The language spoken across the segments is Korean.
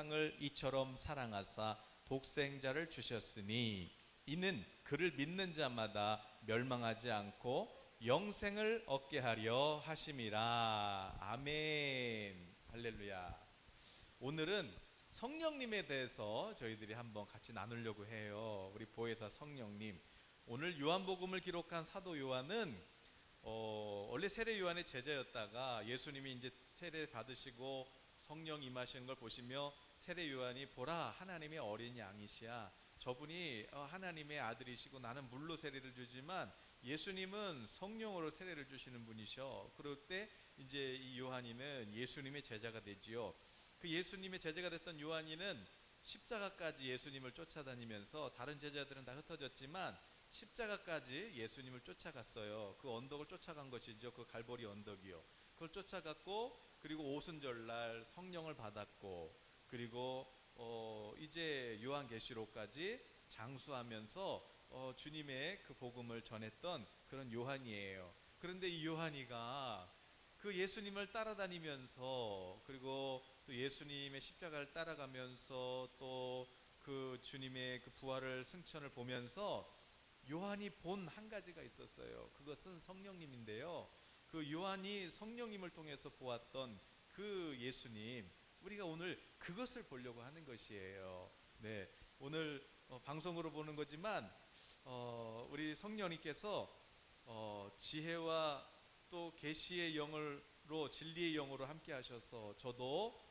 세상을 이처럼 사랑하사 독생자를 주셨으니 이는 그를 믿는 자마다 멸망하지 않고 영생을 얻게 하려 하심이라. 아멘. 할렐루야. 오늘은 성령님에 대해서 저희들이 한번 같이 나누려고 해요. 우리 보혜사 성령님, 오늘 요한복음을 기록한 사도 요한은 원래 세례 요한의 제자였다가 예수님이 이제 세례 받으시고 성령 임하시는 걸 보시며 세례 요한이 보라, 하나님의 어린 양이시야. 저분이 하나님의 아들이시고 나는 물로 세례를 주지만 예수님은 성령으로 세례를 주시는 분이셔. 그럴 때 이제 이 요한이는 예수님의 제자가 되지요. 그 예수님의 제자가 됐던 요한이는 십자가까지 예수님을 쫓아다니면서 다른 제자들은 다 흩어졌지만 십자가까지 예수님을 쫓아갔어요. 그 언덕을 쫓아간 것이죠. 그 갈보리 언덕이요. 그걸 쫓아갔고, 그리고 오순절날 성령을 받았고, 그리고 이제 요한계시록까지 장수하면서 주님의 그 복음을 전했던 그런 요한이에요. 그런데 이 요한이가 그 예수님을 따라다니면서, 그리고 또 예수님의 십자가를 따라가면서 또 그 주님의 그 부활을 승천을 보면서 요한이 본 한 가지가 있었어요. 그것은 성령님인데요. 그 요한이 성령님을 통해서 보았던 그 예수님, 우리가 오늘 그것을 보려고 하는 것이에요. 네, 오늘 방송으로 보는 거지만 우리 성령님께서 지혜와 또 계시의 영으로, 진리의 영으로 함께 하셔서 저도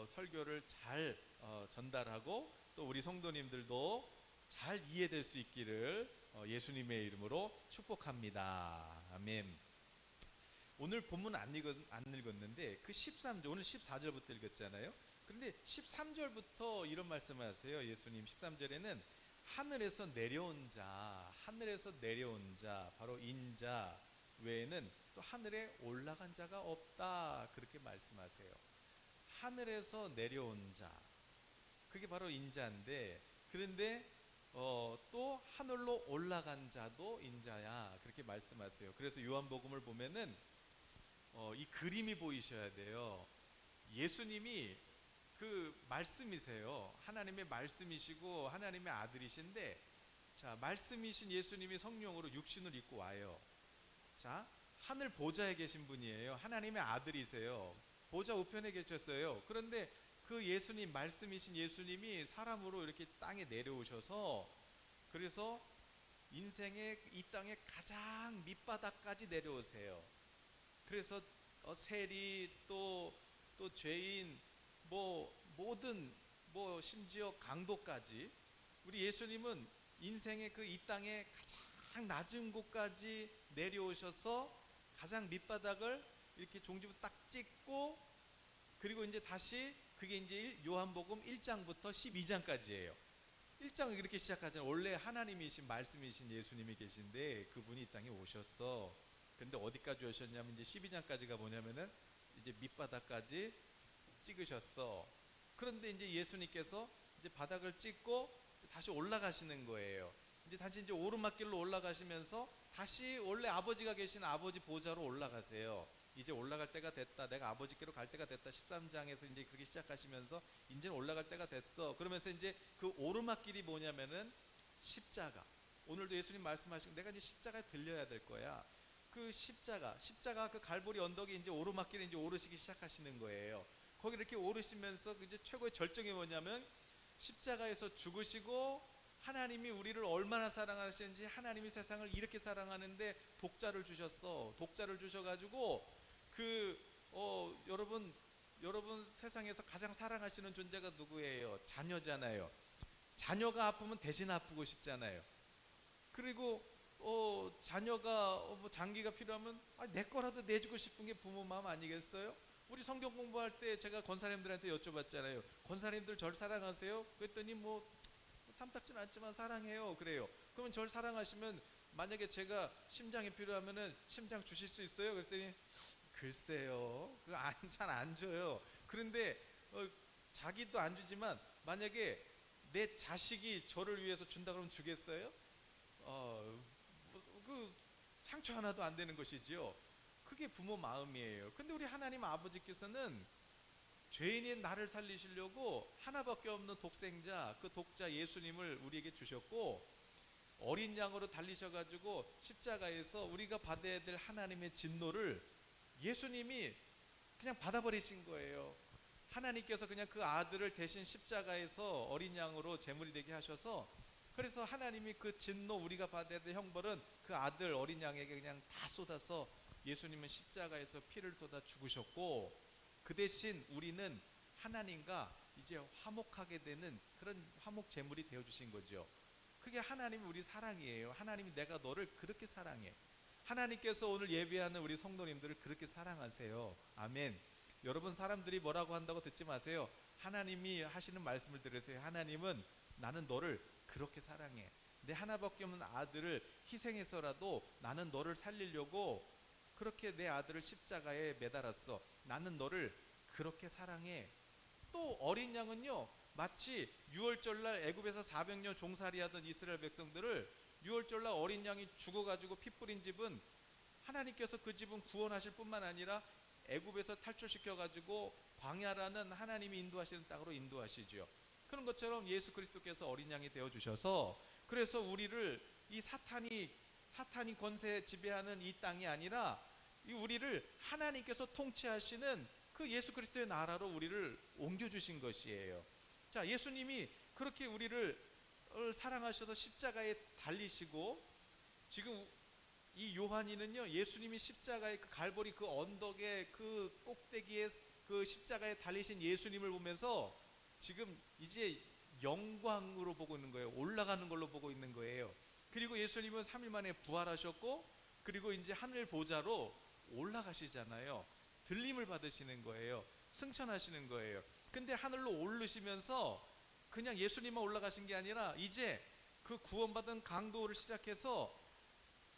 설교를 잘 전달하고 또 우리 성도님들도 잘 이해될 수 있기를 예수님의 이름으로 축복합니다. 아멘. 오늘 본문 안 읽었는데 그 13절, 오늘 14절부터 읽었잖아요. 그런데 13절부터 이런 말씀을 하세요. 예수님 13절에는 하늘에서 내려온 자, 하늘에서 내려온 자, 바로 인자 외에는 또 하늘에 올라간 자가 없다, 그렇게 말씀하세요. 하늘에서 내려온 자, 그게 바로 인자인데, 그런데 또 하늘로 올라간 자도 인자야, 그렇게 말씀하세요. 그래서 요한복음을 보면은 이 그림이 보이셔야 돼요. 예수님이 그 말씀이세요. 하나님의 말씀이시고 하나님의 아들이신데, 자, 말씀이신 예수님이 성령으로 육신을 입고 와요. 자, 하늘 보좌에 계신 분이에요. 하나님의 아들이세요. 보좌 우편에 계셨어요. 그런데 그 예수님, 말씀이신 예수님이 사람으로 이렇게 땅에 내려오셔서, 그래서 인생의 이 땅의 가장 밑바닥까지 내려오세요. 그래서 세리, 또 죄인, 모든, 심지어 강도까지, 우리 예수님은 인생의 그 이 땅의 가장 낮은 곳까지 내려오셔서 가장 밑바닥을 이렇게 종지부 딱 찍고, 그리고 이제 다시, 그게 이제 요한복음 1장부터 12장까지예요. 1장은 이렇게 시작하잖아요. 원래 하나님이신 말씀이신 예수님이 계신데 그분이 이 땅에 오셨어. 근데 어디까지 오셨냐면 이제 12장까지가 뭐냐면은 이제 밑바닥까지 찍으셨어. 그런데 이제 예수님께서 이제 바닥을 찍고 다시 올라가시는 거예요. 이제 다시 이제 오르막길로 올라가시면서 다시 원래 아버지가 계신 아버지 보좌로 올라가세요. 이제 올라갈 때가 됐다, 내가 아버지께로 갈 때가 됐다. 13장에서 이제 그렇게 시작하시면서 이제는 올라갈 때가 됐어. 그러면서 이제 그 오르막길이 뭐냐면은 십자가. 오늘도 예수님 말씀하시고 내가 이제 십자가에 들려야 될 거야. 그 십자가 그 갈보리 언덕에 이제 오르막길에 이제 오르시기 시작하시는 거예요. 거기 이렇게 오르시면서 이제 최고의 절정이 뭐냐면 십자가에서 죽으시고, 하나님이 우리를 얼마나 사랑하시는지, 하나님이 세상을 이렇게 사랑하는데 독자를 주셨어. 독자를 주셔가지고 여러분 세상에서 가장 사랑하시는 존재가 누구예요? 자녀잖아요. 자녀가 아프면 대신 아프고 싶잖아요. 그리고 자녀가 장기가 필요하면 내 거라도 내주고 싶은 게 부모 마음 아니겠어요? 우리 성경 공부할 때 제가 권사님들한테 여쭤봤잖아요. 권사님들 절 사랑하세요? 그랬더니 탐탁진 않지만 사랑해요, 그래요. 그러면 절 사랑하시면 만약에 제가 심장이 필요하면은 심장 주실 수 있어요? 그랬더니 글쎄요, 그거 잘 안 줘요. 그런데 자기도 안 주지만 만약에 내 자식이 저를 위해서 준다 그러면 주겠어요? 그 상처 하나도 안 되는 것이지요. 그게 부모 마음이에요. 근데 우리 하나님 아버지께서는 죄인인 나를 살리시려고 하나밖에 없는 독생자, 그 독자 예수님을 우리에게 주셨고, 어린 양으로 달리셔가지고 십자가에서 우리가 받아야 될 하나님의 진노를 예수님이 그냥 받아버리신 거예요. 하나님께서 그냥 그 아들을 대신 십자가에서 어린 양으로 제물이 되게 하셔서, 그래서 하나님이 그 진노, 우리가 받아야 될 형벌은 그 아들 어린 양에게 그냥 다 쏟아서 예수님은 십자가에서 피를 쏟아 죽으셨고, 그 대신 우리는 하나님과 이제 화목하게 되는 그런 화목 제물이 되어 주신 거죠. 그게 하나님이 우리 사랑이에요. 하나님이 내가 너를 그렇게 사랑해. 하나님께서 오늘 예배하는 우리 성도님들을 그렇게 사랑하세요. 아멘. 여러분, 사람들이 뭐라고 한다고 듣지 마세요. 하나님이 하시는 말씀을 들으세요. 하나님은 나는 너를 그렇게 사랑해. 내 하나밖에 없는 아들을 희생해서라도 나는 너를 살리려고 그렇게 내 아들을 십자가에 매달았어. 나는 너를 그렇게 사랑해. 또 어린 양은요, 마치 유월절날 애굽에서 400년 종살이하던 이스라엘 백성들을 유월절날 어린 양이 죽어가지고 피 뿌린 집은 하나님께서 그 집은 구원하실 뿐만 아니라 애굽에서 탈출시켜가지고 광야라는 하나님이 인도하시는 땅으로 인도하시죠. 그런 것처럼 예수 그리스도께서 어린 양이 되어주셔서, 그래서 우리를 이 사탄이 권세 지배하는 이 땅이 아니라 우리를 하나님께서 통치하시는 그 예수 그리스도의 나라로 우리를 옮겨주신 것이에요. 자, 예수님이 그렇게 우리를 사랑하셔서 십자가에 달리시고, 지금 이 요한이는요, 예수님이 십자가의 그 갈보리 그 언덕의 그 꼭대기에 그 십자가에 달리신 예수님을 보면서 지금 이제 영광으로 보고 있는 거예요. 올라가는 걸로 보고 있는 거예요. 그리고 예수님은 3일 만에 부활하셨고, 그리고 이제 하늘 보좌로 올라가시잖아요. 들림을 받으시는 거예요. 승천하시는 거예요. 근데 하늘로 오르시면서 그냥 예수님만 올라가신 게 아니라 이제 그 구원받은 강도를 시작해서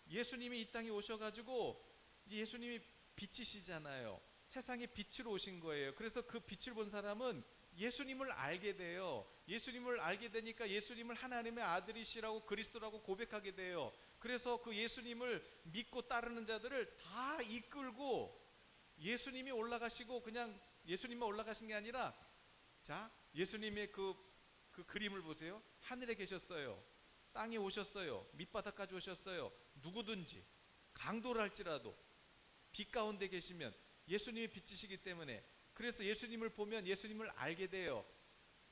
예수님이 이 땅에 오셔가지고 예수님이 빛이시잖아요. 세상에 빛으로 오신 거예요. 그래서 그 빛을 본 사람은 예수님을 알게 돼요. 예수님을 알게 되니까 예수님을 하나님의 아들이시라고 그리스도라고 고백하게 돼요. 그래서 그 예수님을 믿고 따르는 자들을 다 이끌고, 예수님이 올라가시고 그냥 예수님만 올라가신 게 아니라, 자, 예수님의 그 그림을 보세요. 하늘에 계셨어요. 땅에 오셨어요. 밑바닥까지 오셨어요. 누구든지 강도를 할지라도 빛 가운데 계시면 예수님이 빛이시기 때문에, 그래서 예수님을 보면 예수님을 알게 돼요.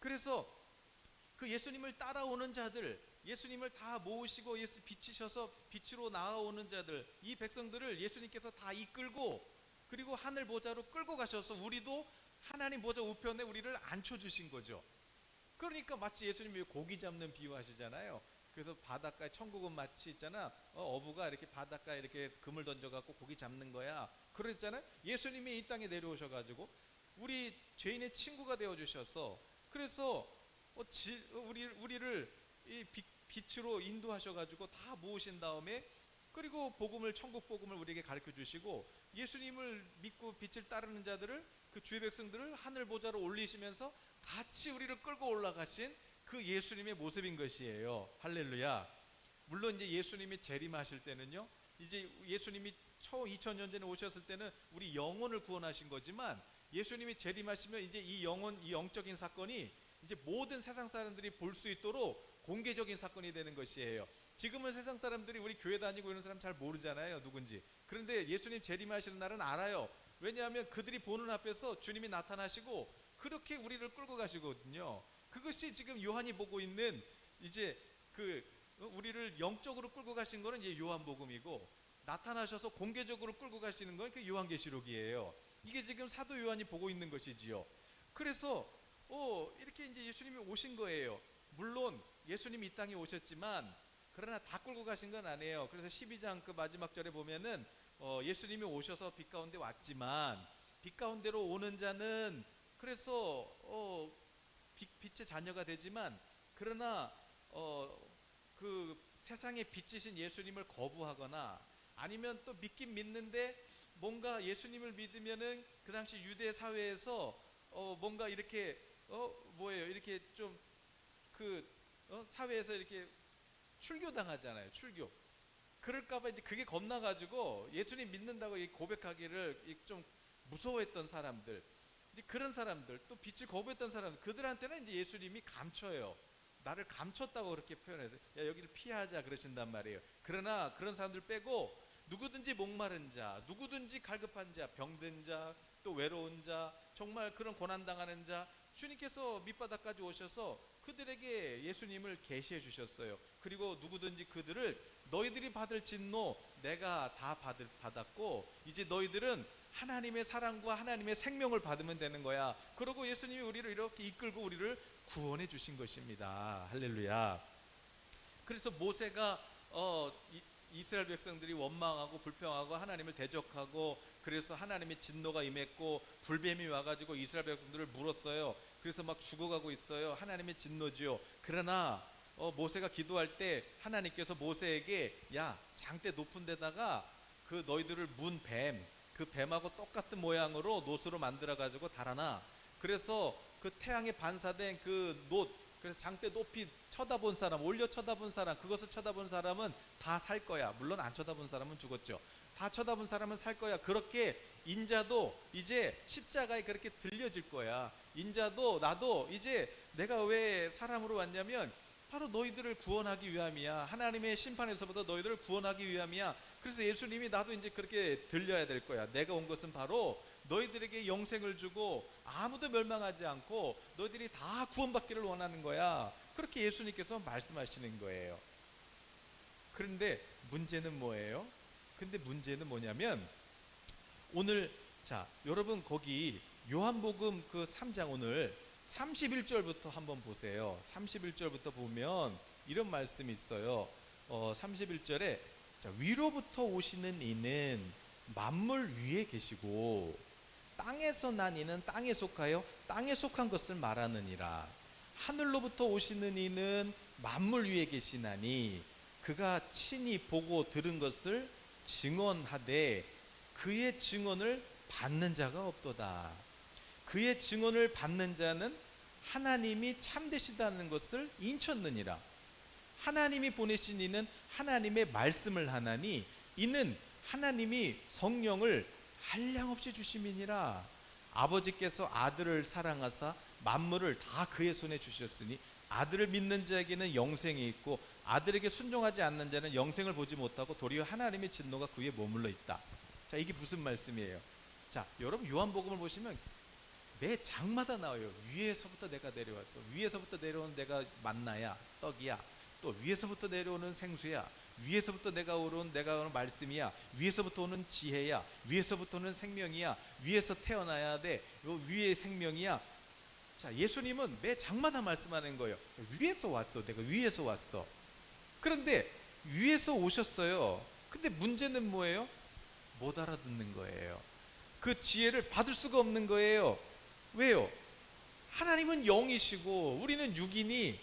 그래서 그 예수님을 따라오는 자들, 예수님을 다 모으시고 예수 빛이셔서 빛으로 나아오는 자들, 이 백성들을 예수님께서 다 이끌고, 그리고 하늘 보좌로 끌고 가셔서 우리도 하나님 보좌 우편에 우리를 앉혀주신 거죠. 그러니까 마치 예수님이 고기 잡는 비유 하시잖아요. 그래서 바닷가에, 천국은 마치 있잖아, 어부가 이렇게 바닷가에 이렇게 그물 던져갖고 고기 잡는 거야. 그랬잖아요. 예수님이 이 땅에 내려오셔가지고 우리 죄인의 친구가 되어주셔서, 그래서 우리를 이 빛으로 인도하셔가지고 다 모으신 다음에, 그리고 복음을, 천국 복음을 우리에게 가르쳐 주시고, 예수님을 믿고 빛을 따르는 자들을, 그 주의 백성들을 하늘 보좌로 올리시면서 같이 우리를 끌고 올라가신 그 예수님의 모습인 것이에요. 할렐루야. 물론 이제 예수님이 재림하실 때는요, 이제 예수님이 2000년 전에 오셨을 때는 우리 영혼을 구원하신 거지만, 예수님이 재림하시면 이제 이 영혼, 이 영적인 사건이 이제 모든 세상 사람들이 볼 수 있도록 공개적인 사건이 되는 것이에요. 지금은 세상 사람들이 우리 교회 다니고 이런 사람 잘 모르잖아요, 누군지. 그런데 예수님 재림하시는 날은 알아요. 왜냐하면 그들이 보는 앞에서 주님이 나타나시고 그렇게 우리를 끌고 가시거든요. 그것이 지금 요한이 보고 있는, 이제 우리를 영적으로 끌고 가신 거는 이제 요한복음이고, 나타나셔서 공개적으로 끌고 가시는 건 그 요한계시록이에요. 이게 지금 사도 요한이 보고 있는 것이지요. 그래서 이렇게 이제 예수님이 오신 거예요. 물론 예수님이 이 땅에 오셨지만, 그러나 다 끌고 가신 건 아니에요. 그래서 12장 그 마지막 절에 보면은 예수님이 오셔서 빛 가운데 왔지만, 빛 가운데로 오는 자는, 그래서 빛의 자녀가 되지만, 그러나 그 세상의 빛이신 예수님을 거부하거나, 아니면 또 믿긴 믿는데 뭔가 예수님을 믿으면은 그 당시 유대 사회에서 뭔가 이렇게 이렇게 좀 사회에서 이렇게 출교당하잖아요. 출교. 그럴까봐 이제 그게 겁나가지고 예수님 믿는다고 고백하기를 좀 무서워했던 사람들. 이제 그런 사람들, 또 빛을 거부했던 사람들, 그들한테는 이제 예수님이 감춰요. 나를 감췄다고 그렇게 표현해서 야, 여기를 피하자 그러신단 말이에요. 그러나 그런 사람들 빼고 누구든지 목마른 자, 누구든지 갈급한 자, 병든 자, 또 외로운 자, 정말 그런 고난당하는 자, 주님께서 밑바닥까지 오셔서 그들에게 예수님을 계시해 주셨어요. 그리고 누구든지 그들을 너희들이 받을 진노 내가 다 받았고 이제 너희들은 하나님의 사랑과 하나님의 생명을 받으면 되는 거야. 그러고 예수님이 우리를 이렇게 이끌고 우리를 구원해 주신 것입니다. 할렐루야. 그래서 모세가 이스라엘 백성들이 원망하고 불평하고 하나님을 대적하고 그래서 하나님의 진노가 임했고 불뱀이 와가지고 이스라엘 백성들을 물었어요. 그래서 막 죽어가고 있어요. 하나님의 진노지요. 그러나 모세가 기도할 때 하나님께서 모세에게 야, 장대 높은 데다가 그 너희들을 문 뱀, 그 뱀하고 똑같은 모양으로 놋으로 만들어 가지고 달아놔. 그래서 그 태양에 반사된 그 놋, 그래서 장대 높이 쳐다본 사람, 올려 쳐다본 사람, 그것을 쳐다본 사람은 다 살 거야. 물론 안 쳐다본 사람은 죽었죠. 다 쳐다본 사람은 살 거야. 그렇게 인자도 이제 십자가에 그렇게 들려질 거야. 인자도 나도 이제 내가 왜 사람으로 왔냐면 바로 너희들을 구원하기 위함이야. 하나님의 심판에서부터 너희들을 구원하기 위함이야. 그래서 예수님이 나도 이제 그렇게 들려야 될 거야. 내가 온 것은 바로 너희들에게 영생을 주고 아무도 멸망하지 않고 너희들이 다 구원받기를 원하는 거야. 그렇게 예수님께서 말씀하시는 거예요. 그런데 문제는 뭐예요? 근데 문제는 뭐냐면 오늘 자 여러분 거기 요한복음 그 3장 오늘 31절부터 한번 보세요. 31절부터 보면 이런 말씀이 있어요. 31절에 자, 위로부터 오시는 이는 만물 위에 계시고 땅에서 난 이는 땅에 속하여 땅에 속한 것을 말하느니라. 하늘로부터 오시는 이는 만물 위에 계시나니 그가 친히 보고 들은 것을 증언하되 그의 증언을 받는 자가 없도다. 그의 증언을 받는 자는 하나님이 참되시다는 것을 인쳤느니라. 하나님이 보내신 이는 하나님의 말씀을 하나니 이는 하나님이 성령을 한량없이 주심이니라. 아버지께서 아들을 사랑하사 만물을 다 그의 손에 주셨으니 아들을 믿는 자에게는 영생이 있고 아들에게 순종하지 않는 자는 영생을 보지 못하고 도리어 하나님의 진노가 그에 머물러 있다. 자, 이게 무슨 말씀이에요? 자, 여러분 요한복음을 보시면 매 장마다 나와요. 위에서부터 내가 내려왔어. 위에서부터 내려온 내가 만나야, 떡이야. 또 위에서부터 내려오는 생수야. 위에서부터 내가 오는 말씀이야. 위에서부터 오는 지혜야. 위에서부터 오는 생명이야. 위에서 태어나야 돼. 요 위의 생명이야. 자, 예수님은 매 장마다 말씀하는 거예요. 위에서 왔어. 내가 위에서 왔어. 그런데 위에서 오셨어요. 근데 문제는 뭐예요? 못 알아듣는 거예요. 그 지혜를 받을 수가 없는 거예요. 왜요? 하나님은 영이시고 우리는 육이니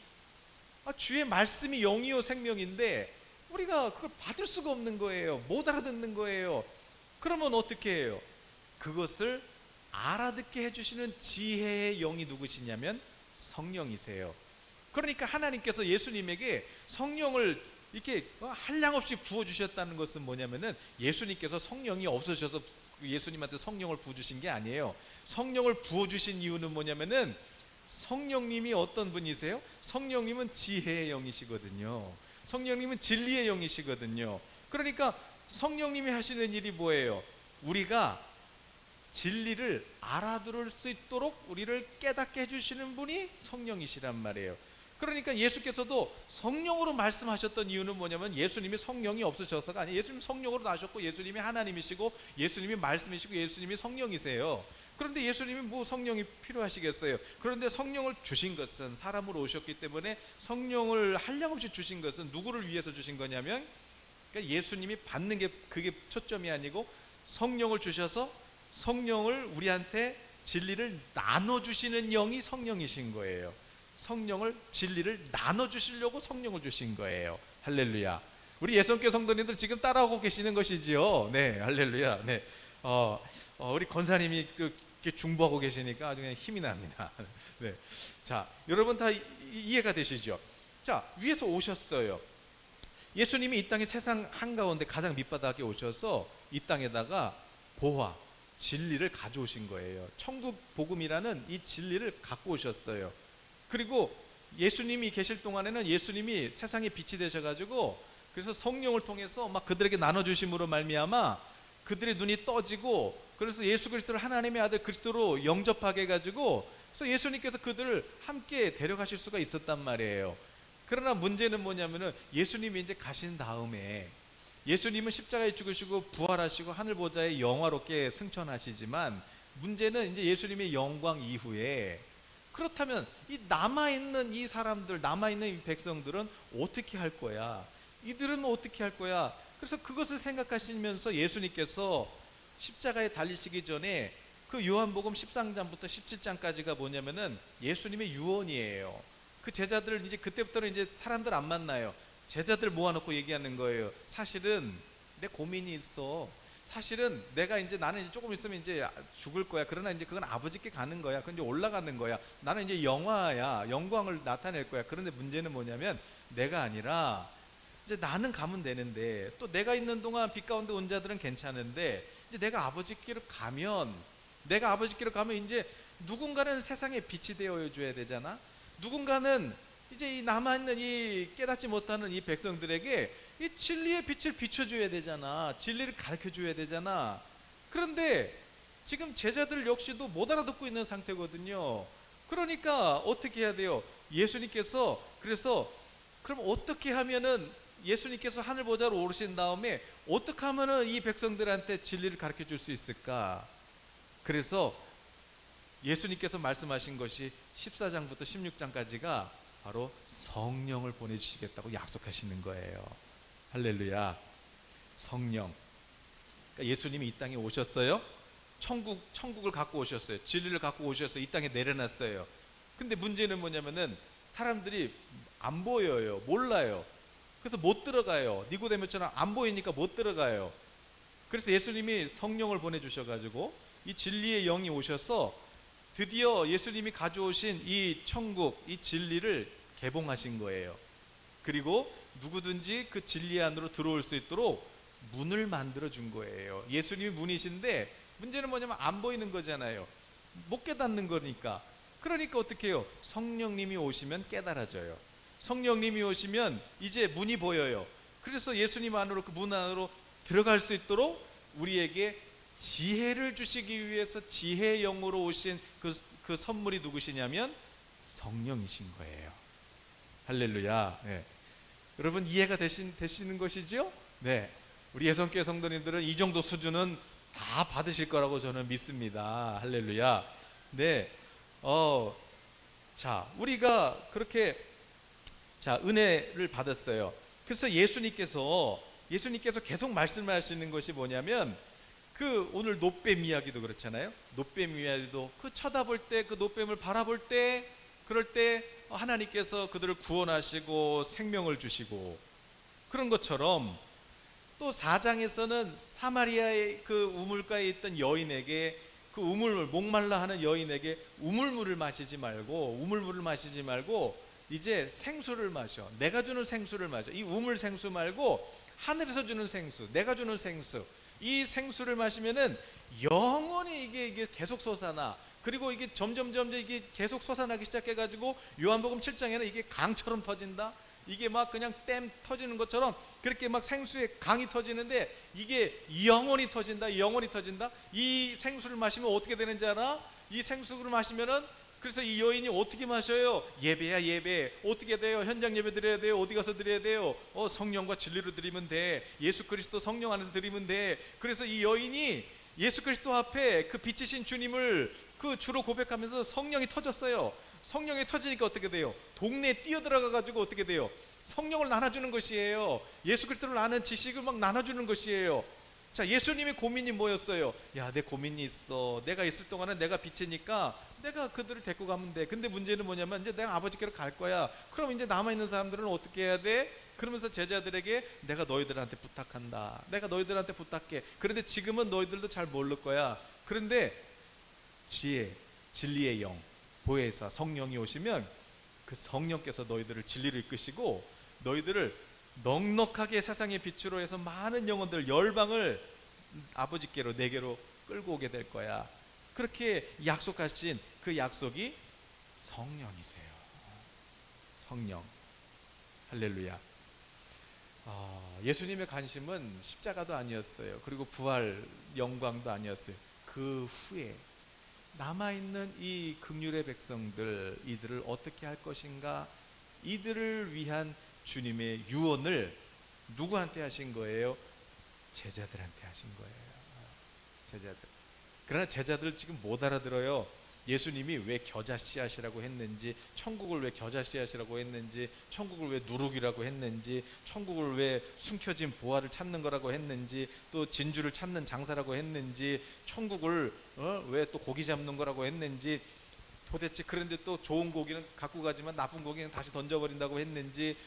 주의 말씀이 영이요 생명인데 우리가 그걸 받을 수가 없는 거예요. 못 알아듣는 거예요. 그러면 어떻게 해요? 그것을 알아듣게 해주시는 지혜의 영이 누구시냐면 성령이세요. 그러니까 하나님께서 예수님에게 성령을 이렇게 한량없이 부어주셨다는 것은 뭐냐면은 예수님께서 성령이 없으셔서 예수님한테 성령을 부어주신 게 아니에요. 성령을 부어주신 이유는 뭐냐면은 성령님이 어떤 분이세요? 성령님은 지혜의 영이시거든요. 성령님은 진리의 영이시거든요. 그러니까 성령님이 하시는 일이 뭐예요? 우리가 진리를 알아들을 수 있도록 우리를 깨닫게 해주시는 분이 성령이시란 말이에요. 그러니까 예수께서도 성령으로 말씀하셨던 이유는 뭐냐면 예수님이 성령이 없으셔서가 아니에요. 예수님 성령으로 나셨고 예수님이 하나님이시고 예수님이 말씀이시고 예수님이 성령이세요. 그런데 예수님이 뭐 성령이 필요하시겠어요? 그런데 성령을 주신 것은 사람으로 오셨기 때문에 성령을 한량없이 주신 것은 누구를 위해서 주신 거냐면 그러니까 예수님이 받는 게 그게 초점이 아니고 성령을 주셔서 성령을 우리한테 진리를 나눠주시는 영이 성령이신 거예요. 성령을 진리를 나눠주시려고 성령을 주신 거예요. 할렐루야. 우리 예성교 성도님들 지금 따라오고 계시는 것이지요. 네, 할렐루야. 네, 우리 권사님이 이렇게 중보하고 계시니까 아주 그냥 힘이 납니다. 네, 자, 여러분 다 이해가 되시죠? 자, 위에서 오셨어요. 예수님이 이 땅에 세상 한가운데 가장 밑바닥에 오셔서 이 땅에다가 보화, 진리를 가져오신 거예요. 천국 복음이라는 이 진리를 갖고 오셨어요. 그리고 예수님이 계실 동안에는 예수님이 세상의 빛이 되셔가지고, 그래서 성령을 통해서 막 그들에게 나눠주심으로 말미암아 그들의 눈이 떠지고, 그래서 예수 그리스도를 하나님의 아들 그리스도로 영접하게 해가지고, 그래서 예수님께서 그들을 함께 데려가실 수가 있었단 말이에요. 그러나 문제는 뭐냐면은 예수님이 이제 가신 다음에, 예수님은 십자가에 죽으시고 부활하시고 하늘 보좌에 영화롭게 승천하시지만, 문제는 이제 예수님의 영광 이후에, 그렇다면 이 남아있는 이 사람들, 남아있는 이 백성들은 어떻게 할 거야? 이들은 어떻게 할 거야? 그래서 그것을 생각하시면서 예수님께서 십자가에 달리시기 전에 그 요한복음 13장부터 17장까지가 뭐냐면은 예수님의 유언이에요. 그 제자들 이제 그때부터는 이제 사람들 안 만나요. 제자들 모아놓고 얘기하는 거예요. 사실은 내 고민이 있어. 사실은 내가 이제, 나는 이제 조금 있으면 이제 죽을 거야. 그러나 이제 그건 아버지께 가는 거야. 그건 이제 올라가는 거야. 나는 이제 영화야. 영광을 나타낼 거야. 그런데 문제는 뭐냐면 내가 아니라 이제 나는 가면 되는데, 또 내가 있는 동안 빛 가운데 온 자들은 괜찮은데, 이제 내가 아버지께로 가면 이제 누군가는 세상에 빛이 되어 줘야 되잖아. 누군가는 이제 이 남아있는 이 깨닫지 못하는 이 백성들에게 이 진리의 빛을 비춰줘야 되잖아. 진리를 가르쳐줘야 되잖아. 그런데 지금 제자들 역시도 못 알아듣고 있는 상태거든요. 그러니까 어떻게 해야 돼요? 예수님께서, 그래서 그럼 어떻게 하면은, 예수님께서 하늘 보좌로 오르신 다음에 어떻게 하면은 이 백성들한테 진리를 가르쳐 줄 수 있을까? 그래서 예수님께서 말씀하신 것이 14장부터 16장까지가 바로 성령을 보내주시겠다고 약속하시는 거예요. 할렐루야. 성령. 그러니까 예수님이 이 땅에 오셨어요. 천국을 갖고 오셨어요. 진리를 갖고 오셔서 이 땅에 내려놨어요. 근데 문제는 뭐냐면은 사람들이 안 보여요. 몰라요. 그래서 못 들어가요. 니고데모처럼 안 보이니까 못 들어가요. 그래서 예수님이 성령을 보내주셔가지고 이 진리의 영이 오셔서 드디어 예수님이 가져오신 이 천국, 이 진리를 개봉하신 거예요. 그리고 누구든지 그 진리 안으로 들어올 수 있도록 문을 만들어 준 거예요. 예수님이 문이신데 문제는 뭐냐면 안 보이는 거잖아요. 못 깨닫는 거니까. 그러니까 어떻게 해요? 성령님이 오시면 깨달아져요. 성령님이 오시면 이제 문이 보여요. 그래서 예수님 안으로, 그 문 안으로 들어갈 수 있도록 우리에게 지혜를 주시기 위해서 지혜의 영으로 오신 그 선물이 누구시냐면 성령이신 거예요. 할렐루야. 네. 여러분 이해가 되시는 것이죠? 네. 우리 예성교회 성도님들은 이 정도 수준은 다 받으실 거라고 저는 믿습니다. 할렐루야. 네. 자, 우리가 그렇게 은혜를 받았어요. 그래서 예수님께서 계속 말씀하시는 것이 뭐냐면, 그 오늘 노뱀 이야기도 그렇잖아요. 노뱀 이야기도 그 쳐다볼 때, 그 노뱀을 바라볼 때, 그럴 때 하나님께서 그들을 구원하시고 생명을 주시고, 그런 것처럼 또 4장에서는 사마리아의 그 우물가에 있던 여인에게, 그 목말라 하는 여인에게 우물물을 마시지 말고 이제 생수를 마셔. 내가 주는 생수를 마셔. 이 우물 생수 말고 하늘에서 주는 생수, 내가 주는 생수. 이 생수를 마시면은 영원히 이게 계속 솟아나. 그리고 이게 점점 이게 계속 솟아나기 시작해가지고 요한복음 7장에는 이게 강처럼 터진다. 이게 막 그냥 댐 터지는 것처럼 그렇게 막 생수의 강이 터지는데 이게 영원히 터진다. 이 생수를 마시면 어떻게 되는지 알아? 이 생수를 마시면은, 그래서 이 여인이 어떻게 마셔요? 예배야, 예배. 어떻게 돼요? 현장 예배 드려야 돼요? 어디 가서 드려야 돼요? 성령과 진리로 드리면 돼. 예수 그리스도 성령 안에서 드리면 돼. 그래서 이 여인이 예수 그리스도 앞에 그 빛이신 주님을 그 주로 고백하면서 성령이 터졌어요. 성령이 터지니까 어떻게 돼요? 동네에 뛰어들어가 가지고 어떻게 돼요? 성령을 나눠주는 것이에요. 예수 그리스도를 아는 지식을 막 나눠주는 것이에요. 자, 예수님의 고민이 뭐였어요? 야, 내 고민이 있어. 내가 있을 동안은 내가 빛이니까 내가 그들을 데리고 가면 돼. 근데 문제는 뭐냐면 이제 내가 아버지께로 갈 거야. 그럼 이제 남아있는 사람들은 어떻게 해야 돼? 그러면서 제자들에게 내가 너희들한테 부탁한다. 내가 너희들한테 부탁해. 그런데 지금은 너희들도 잘 모를 거야. 그런데 지혜, 진리의 영, 보혜사 성령이 오시면 그 성령께서 너희들을 진리로 이끄시고 너희들을 넉넉하게 세상의 빛으로 해서 많은 영혼들, 열방을 아버지께로, 내게로 끌고 오게 될 거야. 그렇게 약속하신 그 약속이 성령이세요. 성령. 할렐루야. 예수님의 관심은 십자가도 아니었어요. 그리고 부활 영광도 아니었어요. 그 후에 남아있는 이 긍휼의 백성들, 이들을 어떻게 할 것인가, 이들을 위한 주님의 유언을 누구한테 하신 거예요? 제자들한테 하신 거예요. 제자들. 그러나 제자들 지금 못 알아들어요. 예수님이 왜 겨자씨앗이라고 했는지, 천국을 왜 겨자씨앗이라고 했는지, 천국을 왜 누룩이라고 했는지, 천국을 왜 숨겨진 보화를 찾는 거라고 했는지, 또 진주를 찾는 장사라고 했는지, 천국을 왜 또 고기 잡는 거라고 했는지, 도대체 그런데 또 좋은 고기는 갖고 가지만 나쁜 고기는 다시 던져버린다고 했는지,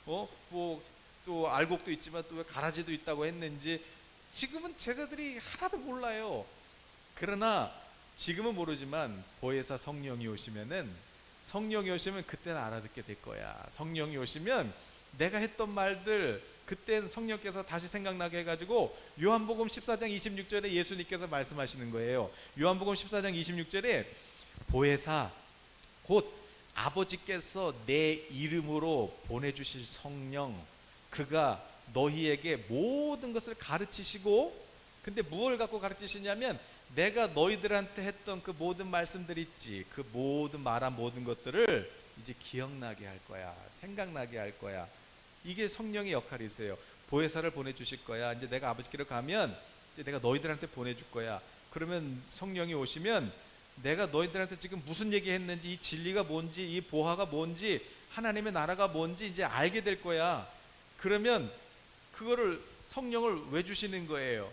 또 알곡도 있지만 또 왜 가라지도 있다고 했는지, 지금은 제자들이 하나도 몰라요. 그러나 지금은 모르지만 보혜사 성령이 오시면 그때는 알아듣게 될 거야. 성령이 오시면 내가 했던 말들 그땐 성령께서 다시 생각나게 해가지고, 요한복음 14장 26절에 예수님께서 말씀하시는 거예요. 요한복음 14장 26절에 보혜사, 곧 아버지께서 내 이름으로 보내주실 성령, 그가 너희에게 모든 것을 가르치시고, 근데 무엇을 갖고 가르치시냐면 내가 너희들한테 했던 그 모든 말씀들 있지, 그 모든 말한 모든 것들을 이제 기억나게 할 거야. 생각나게 할 거야. 이게 성령의 역할이세요. 보혜사를 보내주실 거야. 이제 내가 아버지께로 가면 이제 내가 너희들한테 보내줄 거야. 그러면 성령이 오시면 내가 너희들한테 지금 무슨 얘기했는지, 이 진리가 뭔지, 이 보화가 뭔지, 하나님의 나라가 뭔지 이제 알게 될 거야. 그러면 그거를 성령을 왜 주시는 거예요?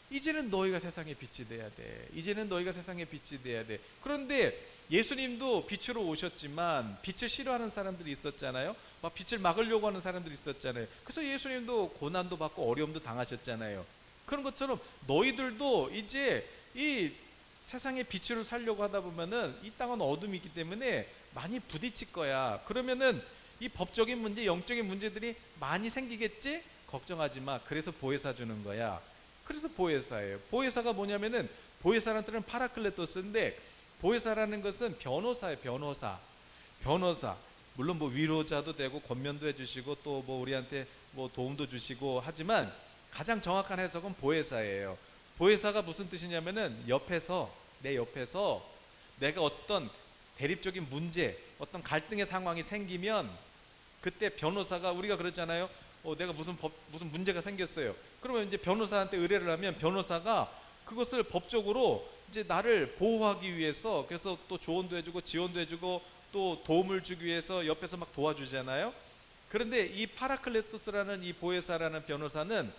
이제는 너희가 세상의 빛이 돼야 돼. 이제는 너희가 세상의 빛이 돼야 돼. 그런데 예수님도 빛으로 오셨지만 빛을 싫어하는 사람들이 있었잖아요. 막 빛을 막으려고 하는 사람들이 있었잖아요. 그래서 예수님도 고난도 받고 어려움도 당하셨잖아요. 그런 것처럼 너희들도 이제 이 세상의 빛으로 살려고 하다 보면은 이 땅은 어둠이 있기 때문에 많이 부딪힐 거야. 그러면은 이 법적인 문제, 영적인 문제들이 많이 생기겠지? 걱정하지 마. 그래서 보혜사 주는 거야. 그래서 보혜사예요. 보혜사가 뭐냐면은, 보혜사라는 뜻은 파라클레토스인데, 보혜사라는 것은 변호사예요. 변호사. 물론 뭐 위로자도 되고 권면도 해주시고 또 뭐 우리한테 뭐 도움도 주시고 하지만 가장 정확한 해석은 보혜사예요. 보혜사가 무슨 뜻이냐면은 내 옆에서 내가 어떤 대립적인 문제, 어떤 갈등의 상황이 생기면 그때 변호사가, 우리가 그랬잖아요. 내가 무슨 문제가 생겼어요. 그러면 이제 변호사한테 의뢰를 하면 변호사가 그것을 법적으로 이제 나를 보호하기 위해서, 그래서 또 조언도 해주고 지원도 해주고 또 도움을 주기 위해서 옆에서 막 도와주잖아요. 그런데 이 파라클레토스라는 이 보혜사라는 변호사는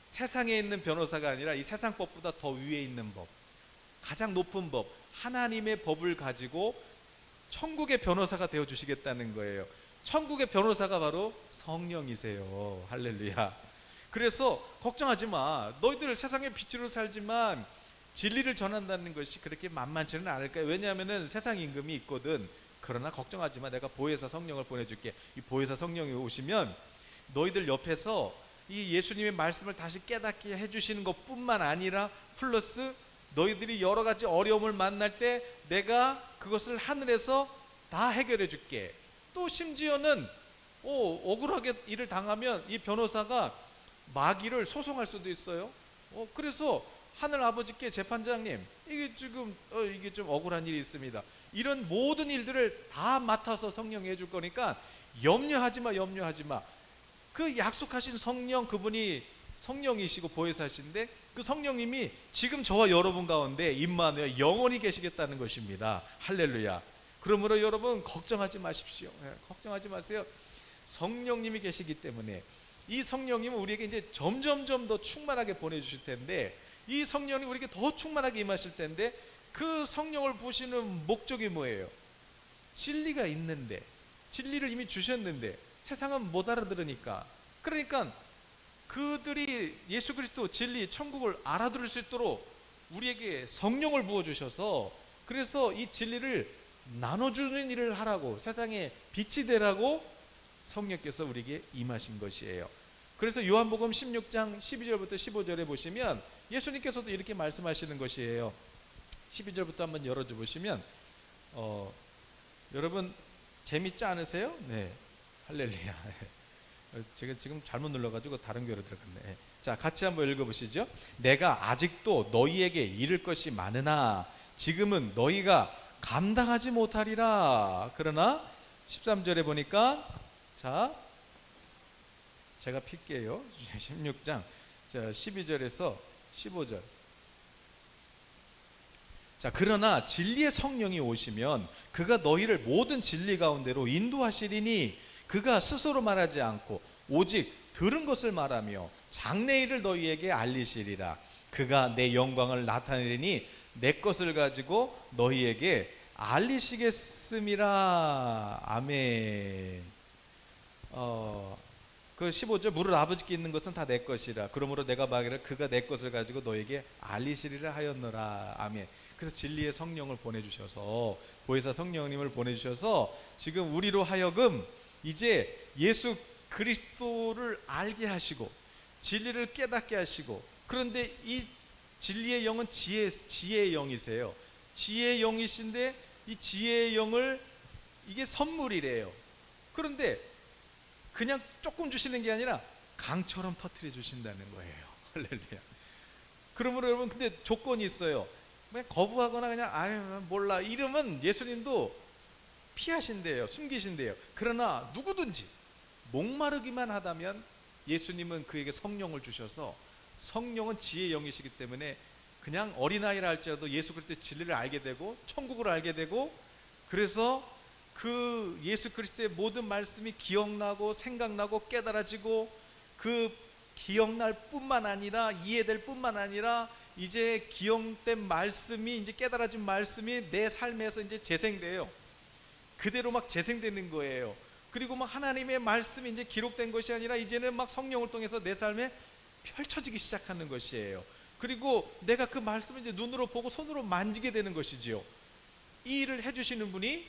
세상에 있는 변호사가 아니라 이 세상 법보다 더 위에 있는 법, 가장 높은 법, 하나님의 법을 가지고 천국의 변호사가 되어주시겠다는 거예요. 천국의 변호사가 바로 성령이세요. 할렐루야. 그래서 걱정하지 마. 너희들 세상의 빛으로 살지만 진리를 전한다는 것이 그렇게 만만치는 않을 거예요. 왜냐하면 세상 임금이 있거든. 그러나 걱정하지 마. 내가 보혜사 성령을 보내줄게. 이 보혜사 성령이 오시면 너희들 옆에서 이 예수님의 말씀을 다시 깨닫게 해주시는 것뿐만 아니라 플러스 너희들이 여러 가지 어려움을 만날 때 내가 그것을 하늘에서 다 해결해 줄게. 또 심지어는 억울하게 일을 당하면 이 변호사가 마귀를 소송할 수도 있어요. 그래서 하늘 아버지께, 재판장님, 이게 지금 이게 좀 억울한 일이 있습니다. 이런 모든 일들을 다 맡아서 성령이 해줄 거니까 염려하지 마. 그 약속하신 성령, 그분이 성령이시고 보혜사신데 그 성령님이 지금 저와 여러분 가운데 임마누엘 영원히 계시겠다는 것입니다. 할렐루야. 그러므로 여러분 걱정하지 마십시오. 걱정하지 마세요. 성령님이 계시기 때문에 이 성령님은 우리에게 이제 점점점 더 충만하게 보내주실 텐데, 이 성령이 우리에게 더 충만하게 임하실 텐데, 그 성령을 부으시는 목적이 뭐예요? 진리가 있는데, 진리를 이미 주셨는데 세상은 못 알아들으니까, 그러니까 그들이 예수 그리스도 진리 천국을 알아들을 수 있도록 우리에게 성령을 부어주셔서, 그래서 이 진리를 나눠주는 일을 하라고, 세상에 빛이 되라고 성령께서 우리에게 임하신 것이에요. 그래서 요한복음 16장 12절부터 15절에 보시면 예수님께서도 이렇게 말씀하시는 것이에요. 12절부터 한번 열어줘 보시면 여러분 재밌지 않으세요? 네, 할렐루야. 제가 지금 잘못 눌러가지고 다른 교회로 들어갔네. 자, 같이 한번 읽어보시죠. 내가 아직도 너희에게 이를 것이 많으나 지금은 너희가 감당하지 못하리라. 그러나 13절에 보니까, 자, 제가 필게요. 16장 12절에서 15절. 자, 그러나 진리의 성령이 오시면 그가 너희를 모든 진리 가운데로 인도하시리니 그가 스스로 말하지 않고 오직 들은 것을 말하며 장래일을 너희에게 알리시리라. 그가 내 영광을 나타내리니 내 것을 가지고 너희에게 알리시겠음이라. 아멘. 그 15절, 무릇 아버지께 있는 것은 다 내 것이라. 그러므로 내가 말하기를 그가 내 것을 가지고 너에게 알리시리라 하였노라. 아멘. 그래서 진리의 성령을 보내주셔서, 보혜사 성령님을 보내주셔서 지금 우리로 하여금 이제 예수 그리스도를 알게 하시고 진리를 깨닫게 하시고, 그런데 이 진리의 영은 지혜의 영이세요. 지혜의 영이신데 이 지혜의 영을, 이게 선물이래요. 그런데 그냥 조금 주시는 게 아니라 강처럼 터뜨려 주신다는 거예요. 할렐루야. 그러므로 여러분, 근데 조건이 있어요. 그냥 거부하거나 그냥 아유 몰라 이러면 예수님도 피하신대요. 숨기신대요. 그러나 누구든지 목마르기만 하다면 예수님은 그에게 성령을 주셔서, 성령은 지혜의 영이시기 때문에 그냥 어린아이라 할지라도 예수 그리스도의 진리를 알게 되고 천국을 알게 되고, 그래서 그 예수 그리스도의 모든 말씀이 기억나고 생각나고 깨달아지고, 그 기억날 뿐만 아니라 이해될 뿐만 아니라 이제 기억된 말씀이, 이제 깨달아진 말씀이 내 삶에서 이제 재생돼요. 그대로 막 재생되는 거예요. 그리고 막 하나님의 말씀이 이제 기록된 것이 아니라 이제는 막 성령을 통해서 내 삶에 펼쳐지기 시작하는 것이에요. 그리고 내가 그 말씀을 이제 눈으로 보고 손으로 만지게 되는 것이지요. 이 일을 해주시는 분이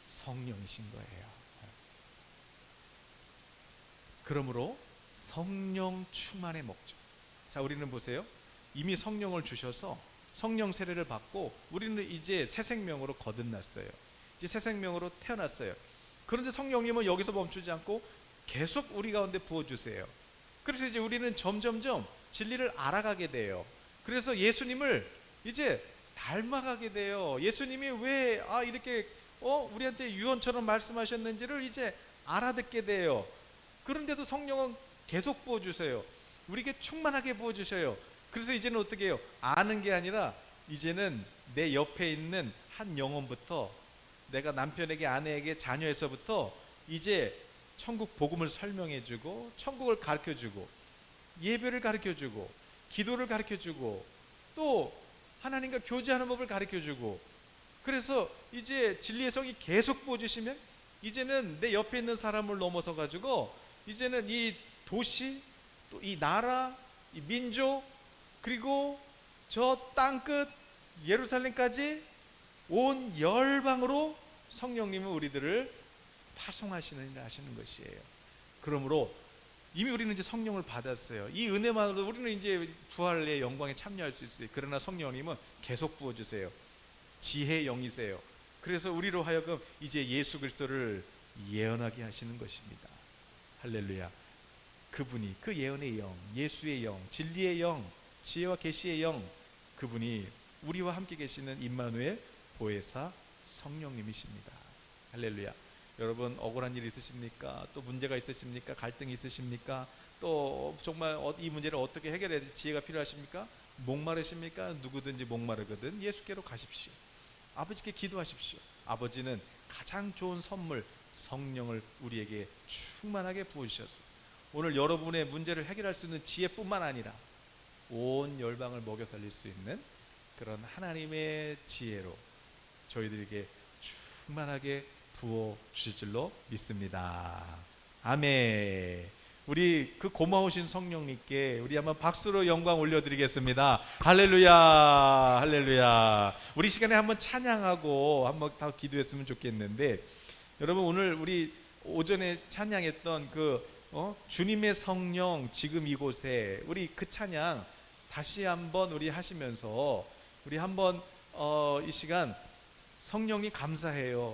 성령이신 거예요. 그러므로 성령 충만의 목적. 자, 우리는 보세요. 이미 성령을 주셔서 성령 세례를 받고 우리는 이제 새 생명으로 거듭났어요. 이제 새 생명으로 태어났어요. 그런데 성령님은 여기서 멈추지 않고 계속 우리 가운데 부어주세요. 그래서 이제 우리는 점점점 진리를 알아가게 돼요. 그래서 예수님을 이제 닮아가게 돼요. 예수님이 왜 이렇게 우리한테 유언처럼 말씀하셨는지를 이제 알아듣게 돼요. 그런데도 성령은 계속 부어주세요. 우리에게 충만하게 부어주셔요. 그래서 이제는 어떻게 해요? 아는 게 아니라 이제는 내 옆에 있는 한 영혼부터, 내가 남편에게, 아내에게, 자녀에서부터 이제 천국 복음을 설명해주고, 천국을 가르쳐주고, 예배를 가르쳐주고, 기도를 가르쳐주고, 또 하나님과 교제하는 법을 가르쳐주고, 그래서 이제 진리의 성이 계속 부어주시면 이제는 내 옆에 있는 사람을 넘어서 가지고 이제는 이 도시, 또 이 나라, 이 민족, 그리고 저 땅끝 예루살렘까지 온 열방으로 성령님은 우리들을 파송하시는 일을 하시는 것이에요. 그러므로 이미 우리는 이제 성령을 받았어요. 이 은혜만으로 우리는 이제 부활의 영광에 참여할 수 있어요. 그러나 성령님은 계속 부어주세요. 지혜의 영이세요. 그래서 우리로 하여금 이제 예수 그리스도를 예언하게 하시는 것입니다. 할렐루야. 그분이, 그 예언의 영, 예수의 영, 진리의 영, 지혜와 계시의 영, 그분이 우리와 함께 계시는 임마누엘 보혜사 성령님이십니다. 할렐루야. 여러분, 억울한 일 있으십니까? 또 문제가 있으십니까? 갈등이 있으십니까? 또 정말 이 문제를 어떻게 해결해야 될지 지혜가 필요하십니까? 목마르십니까? 누구든지 목마르거든 예수께로 가십시오. 아버지께 기도하십시오. 아버지는 가장 좋은 선물 성령을 우리에게 충만하게 부어주셔서 오늘 여러분의 문제를 해결할 수 있는 지혜뿐만 아니라 온 열방을 먹여 살릴 수 있는 그런 하나님의 지혜로 저희들에게 충만하게 부어 주실 줄로 믿습니다. 아멘. 우리 그 고마우신 성령님께 우리 한번 박수로 영광 올려드리겠습니다. 할렐루야, 할렐루야. 우리 시간에 한번 찬양하고 한번 다 기도했으면 좋겠는데, 여러분 오늘 우리 오전에 찬양했던 그 주님의 성령 지금 이곳에, 우리 그 찬양 다시 한번 우리 하시면서 우리 한번 이 시간 성령이 감사해요.